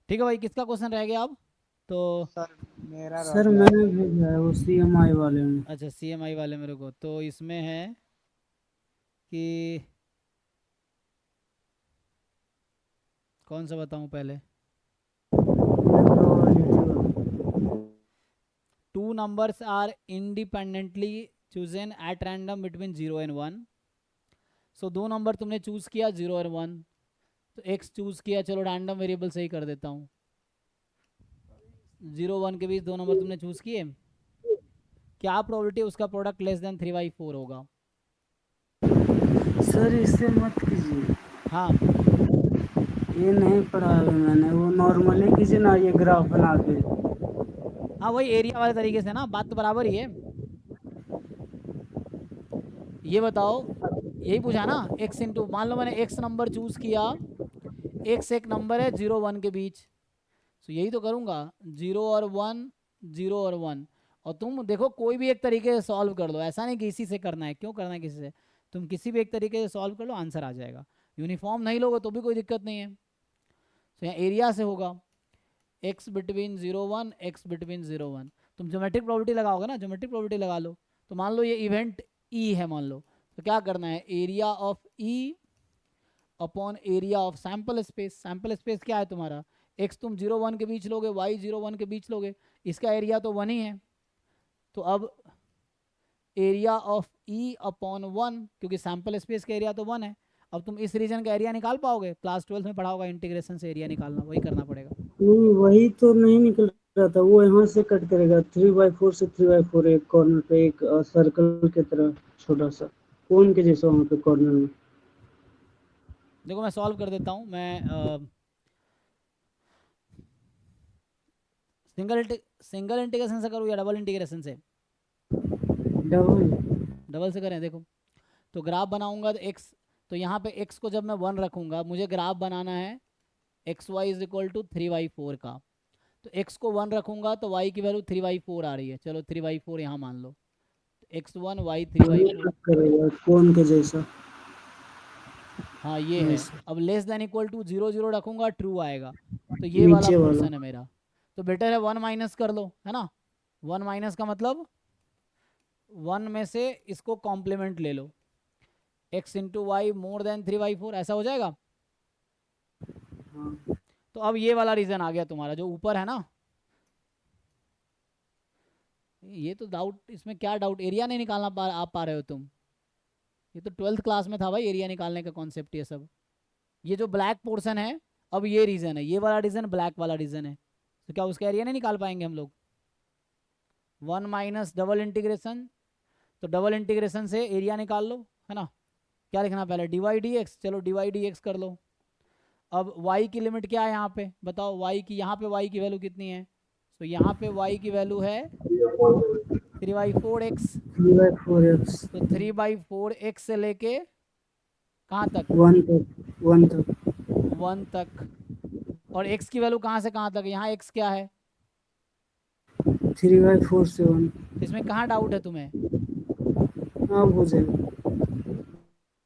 ठीक है भाई, किसका क्वेश्चन रह गया अब? तो सर मेरा रह सर गया। मैंने भेजा है वो CMI वाले में। अच्छा, CMI वाले मेरे को तो इसमें है कि कौन सा बताऊं पहले? Two numbers are independently chosen at random between 0 and 1। So दो नंबर तुमने चूज किया 0 और 1, तो एक्स चूज किया, चलो रैंडम वेरिएबल से ही कर देता हूँ। 0 1 के बीच दो नंबर तुमने चूज किए, क्या प्रोबेबिलिटी उसका प्रोडक्ट लेस देन 3/4 होगा? सर इससे मत कीजिए, हाँ ये नहीं पढ़ा है मैंने, वो नॉर्मली कीजिए ना, ये ग्राफ बना के। हाँ, वही एरिया वाले तरीके से ना, बात तो बराबर ही है। ये बताओ, यही पूछा ना, एक्स इंटू, मान लो मैंने एक्स नंबर चूज किया, एक्स एक नंबर है 0 1 के बीच, तो यही तो करूँगा, 0 और 1, 0 और 1। और तुम देखो कोई भी एक तरीके से सॉल्व कर लो, ऐसा नहीं कि इसी से करना है, क्यों करना है किसी से? तुम किसी भी एक तरीके से सॉल्व कर लो, आंसर आ जाएगा। यूनिफॉर्म नहीं लोगे तो भी कोई दिक्कत नहीं है। तो यहाँ एरिया से होगा एक्स बिटवीन 0 1, एक्स बिटवीन 0 1। तुम ज्योमेट्रिक प्रॉपर्टी लगाओगे ना, ज्योमेट्रिक प्रॉपर्टी लगा लो। तो मान लो ये इवेंट ई है मान लो, तो क्या करना है, area of E upon area of sample space. Sample space क्या है तुम्हारा, एक्स तुम 0 1 के बीच लोगे, वाई 0 1 के बीच लोगे, इसका एरिया तो 1 ही है। तो अब एरिया ऑफ ई अपॉन 1, क्योंकि सैम्पल स्पेस का एरिया तो 1 है। अब तुम इस रीजन का एरिया निकाल पाओगे? क्लास 12 में पढ़ा होगा इंटीग्रेशन से एरिया निकालना, वही करना पड़ेगा। नहीं वही तो नहीं निकल रहा था, वो यहाँ से कट करेगा 3/4 से 3/4, एक कॉर्नर पे एक सर्कल की तरह छोटा सा कोन के जैसा वहाँ पे कॉर्नर में। देखो मैं सॉल्व कर देता हूँ, मैं सिंगल इंटीग्रेशन से करूँ या डबल इंटीग्रेशन से? डबल। डबल से करें, देखो। तो ग्राफ बनाऊंगा तो एक्स, तो यहाँ पे एक्स को जब मैं 1 रखूंगा, मुझे ग्राफ बनाना है x y is equal to 3/4 का। तो एक्स को 1 रखूंगा तो वाई की वैल्यू 3/4 आ रही है, चलो 3/4 यहाँ मान लो। x1 y थ्री बाई वही फोर कट करेगा कोन के जैसा हाँ ये है। ऐसे। अब लेस देन इक्वल टू 0 0 रखूंगा, ट्रू आएगा। तो ये वाला नीचे वाला। पोर्शन है मेरा। तो बेटर है 1 माइनस कर लो, है ना। 1 माइनस का मतलब 1 में से इसको कॉम्प्लीमेंट ले लो, x into y more than 3/4, ऐसा हो जाएगा। हाँ। तो अब ये वाला रीजन आ गया तुम्हारा जो ऊपर है ना। ये तो डाउट, इसमें क्या डाउट, एरिया नहीं निकालना आप पा रहे हो तुम? ये तो 12th क्लास में था भाई, एरिया निकालने का कॉन्सेप्ट ये सब। ये जो ब्लैक पोर्शन है, अब ये रीजन है, ये वाला रीजन ब्लैक वाला रीजन है, तो क्या उसका एरिया नहीं निकाल पाएंगे हम लोग? 1 माइनस डबल इंटीग्रेशन, तो डबल इंटीग्रेशन से एरिया निकाल लो, है ना। क्या लिखना पहले, डी वाई डी एक्स, चलो डी वाई डी एक्स कर लो। अब y की लिमिट क्या है यहाँ पे बताओ, y की, यहाँ पे y की वैल्यू कितनी है? तो यहाँ पे y की वैल्यू है 3/4x। 3/4x। तो 3/4x से लेके कहाँ तक? 1 तक, 1 तक। 1 तक। और x की वैल्यू कहाँ से कहाँ तक, यहाँ x क्या है? 3/4 से 1। तो इसमें कहाँ डाउट है तुम्हें? हाँ हो जाएगा।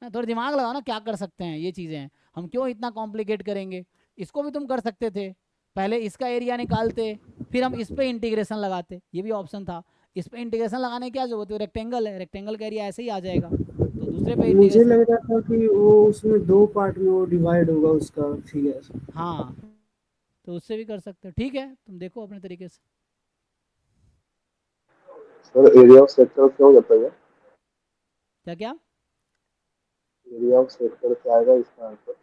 थोड़ा दिमाग लगाओ ना, क्या कर सकते हैं ये चीज़ें हैं, हम क्यों इतना कॉम्प्लिकेट करेंगे? इसको भी तुम कर सकते थे, पहले इसका एरिया निकालते, फिर हम इस पे इंटीग्रेशन लगाते, ये भी ऑप्शन था। इस पे इंटीग्रेशन लगाने की क्या जरूरत है, रेक्टेंगल है, रेक्टेंगल का एरिया ऐसे ही आ जाएगा, तो दूसरे पे मुझे इंटीग्रेशन। लग रहा था कि वो उसमें दो पार्ट में वो डिवाइड होगा उसका फिगर। हाँ, तो उससे भी कर सकते हो, ठीक है, तुम देखो अपने तरीके से। सर एरिया ऑफ सेक्टर क्या हो जाता है? क्या क्या? एरिया ऑफ सेक्टर क्या आएगा इसका आंसर?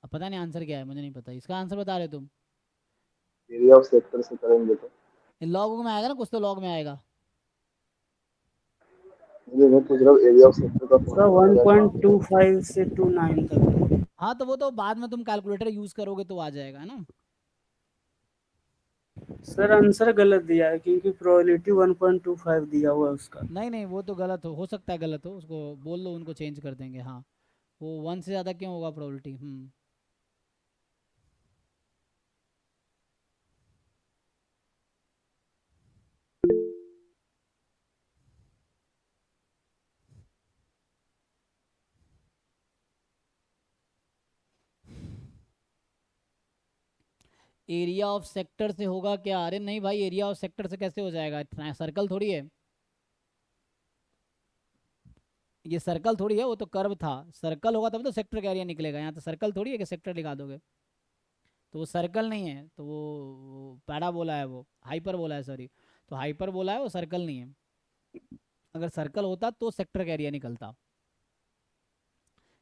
अब पता नहीं आंसर क्या है, मुझे नहीं पता, इसका आंसर बता रहे तुम? एरिया ऑफ सेक्टर से करेंगे तो लॉग में आएगा ना, कुछ तो लॉग में आएगा। मुझे मैं पूछ रहा हूँ एरिया ऑफ सेक्टर का सर फॉर्मूला क्या रहेगा? 1.25 से 29 तक। हाँ तो वो तो बाद में तुम कैलकुलेटर यूज करोगे तो आ जाएगा, है ना। सर आंसर गलत दिया है क्योंकि प्रोबेबिलिटी 1.25 दिया हुआ है उसका। नहीं नहीं, वो तो गलत हो सकता है, गलत हो, उसको बोल लो, उनको चेंज कर देंगे। हाँ, वो 1 से ज़्यादा क्यों होगा प्रोबेबिलिटी? एरिया ऑफ सेक्टर से होगा क्या? अरे नहीं भाई, एरिया ऑफ सेक्टर से कैसे हो जाएगा? सर्कल थोड़ी है ये, सर्कल थोड़ी है, वो तो कर्व था। सर्कल होगा तब तो सेक्टर का एरिया निकलेगा, यहाँ तो सर्कल थोड़ी है कि सेक्टर लिखा दोगे। तो वो सर्कल नहीं है, तो वो पैराबोला है, वो हाइपरबोला है, सॉरी। तो हाइपरबोला है, वो सर्कल नहीं है। अगर सर्कल होता तो सेक्टर का एरिया निकलता।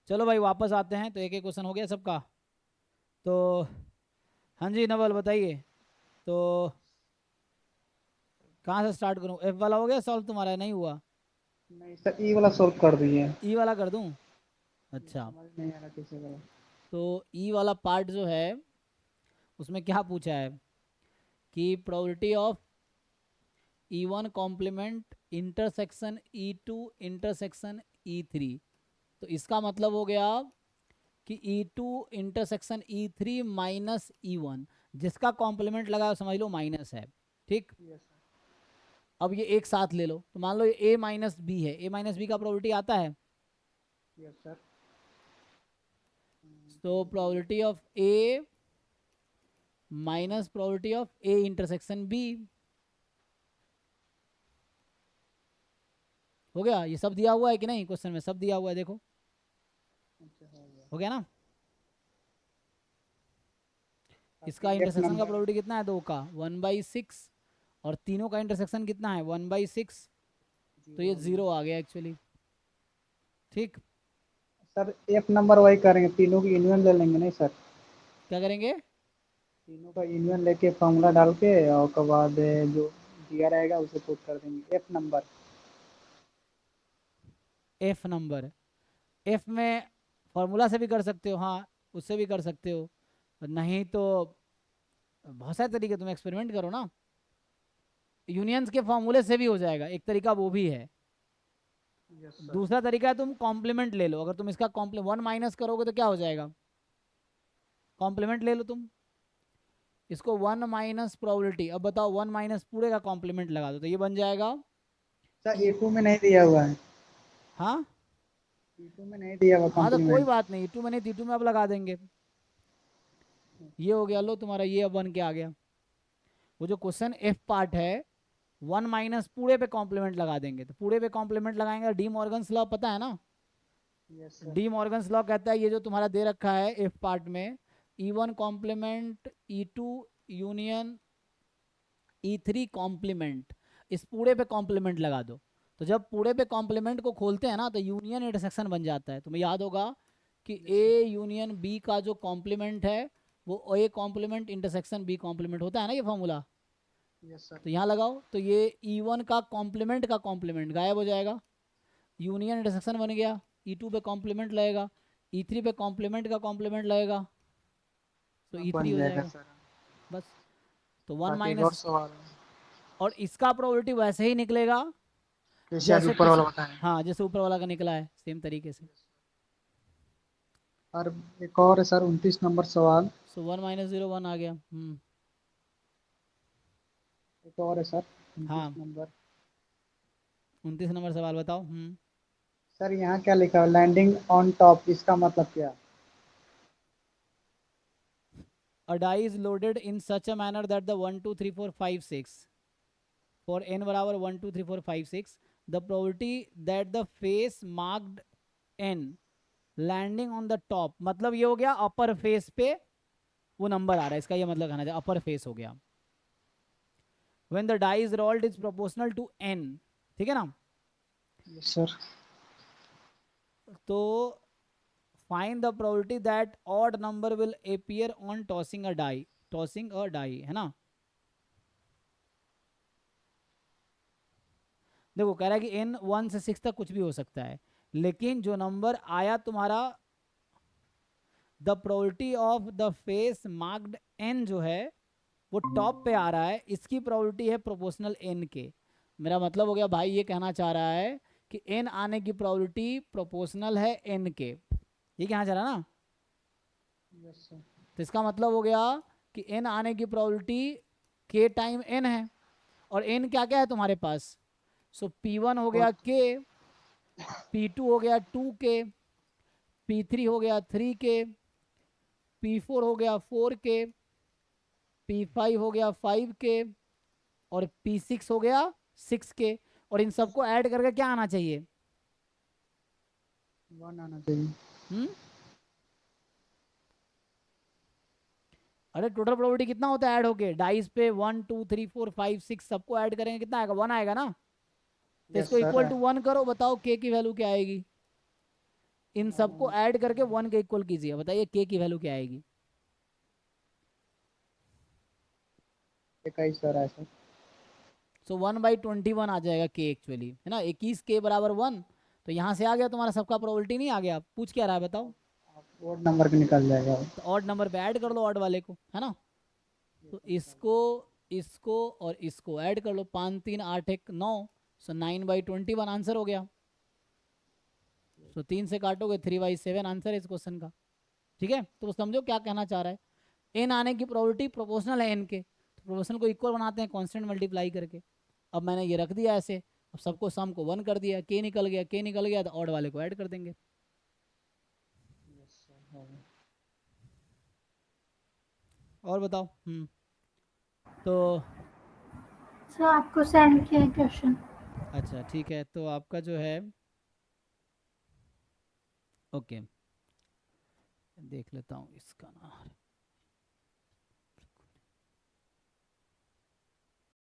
चलो भाई वापस आते हैं, तो एक एक क्वेश्चन हो गया सबका। तो हाँ जी नवल बताइए, तो कहाँ से स्टार्ट करूँ? एफ वाला हो गया सॉल्व तुम्हारा? नहीं हुआ? नहीं सर, ई वाला सॉल्व कर दिए। ई वाला कर दूँ? अच्छा, समझ नहीं आ रहा कैसे करें। तो ई वाला पार्ट जो है उसमें क्या पूछा है कि probability of E1 complement intersection E2 intersection E3। तो इसका मतलब हो गया कि E2 intersection E3 minus E1, जिसका कॉम्प्लीमेंट लगा समझ लो माइनस है, ठीक। Yes sir. अब ये एक साथ ले लो, तो मान लो ये A माइनस बी है, A माइनस बी का प्रोबेबिलिटी आता है। Yes sir. तो probability of A minus probability of A intersection B हो गया। ये सब दिया हुआ है कि नहीं? क्वेश्चन में सब दिया हुआ है, देखो अच्छा हो गया। हो गया ना। इसका बाकी एफ इंटरसेक्शन का नंबर प्रोबेबिलिटी कितना है? 2 का 1/6, और तीनों का इंटरसेक्शन कितना है? 1/6। तो ये 0 आ गया एक्चुअली, ठीक। सर, एफ नंबर वही करेंगे, तीनों की यूनियन ले लेंगे नहीं सर? क्या करेंगे? तीनों का यूनियन लेके फॉर्मूला डाल के और उसके बाद जो दिया रहेगा उसे पुट कर देंगे F number. F number, F में फॉर्मूला से भी कर सकते हो, हाँ उससे भी कर सकते हो, नहीं तो बहुत सारे तरीके, तुम एक्सपेरिमेंट करो ना। यूनियंस के फॉर्मूले से भी हो जाएगा, एक तरीका वो भी है। Yes sir. दूसरा तरीका है तुम कॉम्प्लीमेंट ले लो। अगर तुम इसका वन माइनस करोगे तो क्या हो जाएगा? कॉम्प्लीमेंट ले लो तुम इसको, 1 माइनस प्रोबेबिलिटी। अब बताओ 1 माइनस पूरे का कॉम्प्लीमेंट लगा दो तो ये बन जाएगा सर, ई। ए टू में नहीं दिया हुआ है। हाँ ई टू में नहीं दिया हुआ हाँ, तो कोई कॉम्प्लीमेंट। बात नहीं, टू में नहीं थी, टू में अब लगा देंगे। ये हो गया, लो तुम्हारा ये अब बन के आ गया। वो जो क्वेश्चन एफ पार्ट है 1 माइनस पूरे पे कॉम्प्लीमेंट लगा देंगे, तो पूरे पे कॉम्प्लीमेंट लगाएंगे। डी मॉर्गन्स लॉ पता है ना? Yes sir. D Morgan's law कहता है ये जो तुम्हारा दे रखा है एफ पार्ट में, E1 complement E2 union E3 complement, इस पूरे पे कॉम्प्लीमेंट लगा दो। तो जब पूरे पे कॉम्प्लीमेंट को खोलते हैं ना तो यूनियन इंटरसेक्शन बन जाता है। तुम्हें याद होगा कि ए यूनियन बी का जो कॉम्प्लीमेंट है वो A complement intersection B complement होता है ना, ये फॉर्मूला। Yes sir. तो यहाँ लगाओ, तो ये E1 का कॉम्प्लीमेंट गायब हो जाएगा, यूनियन इंटरसेक्शन बन गया। E2 पे कॉम्प्लीमेंट लगेगा, E3 पे कॉम्प्लीमेंट का कॉम्प्लीमेंट लगेगा, तो सब E3 बन हो जाएगा जाएगा सर। बस। तो 1 बाकी एक और माइनस, सवाल है, और इसका प्रोबेबिलिटी वैसे ही निकलेगा जैसे अभी जैसे ऊपर वाला पिछ बताएं। हाँ, जैसे ऊपर वाला का निकला है सेम तरीके से। और एक और है सर, 29 नंबर सवाल। सो 1 माइनस 0 1 आ गया। एक और है सर, उनतीस हाँ, नंबर 29 नंबर सवाल बताओ। सर, यहाँ क्या लिखा है? लैंडिंग ऑन टॉप, इसका मतलब क्या है? A die is loaded in such a manner that the 1 2 3 4 5 6 for n बराबर 1 2 3 4 5 6, the probability that the face marked n landing on the top, मतलब ये हो गया अपर फेस पे वो नंबर आ रहा है, इसका ये मतलब कहना चाहिए अपर फेस हो गया। When the die is rolled is proportional to n, ठीक है ना। Yes sir. तो find the probability that odd number will appear on tossing a die, tossing a die है ना। देखो कह रहा है कि n 1 से 6 तक कुछ भी हो सकता है, लेकिन जो नंबर आया तुम्हारा, the probability of the face marked n जो है वो टॉप पे आ रहा है, इसकी प्रोबेबिलिटी है प्रोपोर्शनल n के। मेरा मतलब हो गया भाई, ये कहना चाह रहा है कि n आने की प्रोबेबिलिटी प्रोपोर्शनल है n के, ये कहना चाह रहा है ना। Yes sir. तो इसका मतलब हो गया कि n आने की प्रोबेबिलिटी k टाइम n है, और n क्या क्या है तुम्हारे पास। सो P1 हो गया k, P2 हो गया 2k, P3 हो गया 3k, P4 हो गया 4k, P5 हो गया 5K और P6 हो गया 6K, और इन सबको ऐड करके क्या आना चाहिए? 1 आना चाहिए। अरे टोटल प्रोबेबिलिटी कितना होता है ऐड होके? डाइस पे 1 2 3 4 5 6 सबको ऐड करेंगे कितना आएगा? 1 आएगा ना। तो यस इसको सर। इक्वल टू 1 करो, बताओ K की वैल्यू क्या आएगी? इन सबको ऐड करके 1 के इक्वल कीजिए, बताइए K की वैल्यू क्या आएगी? 21 सर है सर। सो 1/21 आ जाएगा K एक्चुअली, है ना। 21K बराबर 1, तो यहाँ से आ गया तुम्हारा सबका प्रोबेबिलिटी, नहीं आ गया? पूछ क्या रहा है बताओ? ऑड नंबर के निकल जाएगा वो। तो ऑड नंबर पे ऐड कर लो ऑड वाले को, है ना। तो इसको इसको और इसको ऐड कर लो, 5 3 8 1 9, सो 9/21 आंसर हो गया। सो 3 से काटोगे 3/7 आंसर है इस क्वेश्चन का। ठीक है, तो समझो क्या कहना चाह रहा है। एन आने की प्रोबेबिलिटी प्रोपोर्शनल है एन के, तो प्रोपोर्शनल को इक्वल बनाते हैं कांस्टेंट मल्टीप्लाई करके। अब मैंने ये रख दिया ऐसे, अब सबको सम को 1 कर दिया, के निकल गया, के निकल गया तो ऑड वाले को ऐड कर देंगे। और बताओ। तो सर आपको सेंड किया क्वेश्चन। अच्छा ठीक है, तो आपका जो है ओके, देख लेता हूँ इसका ना।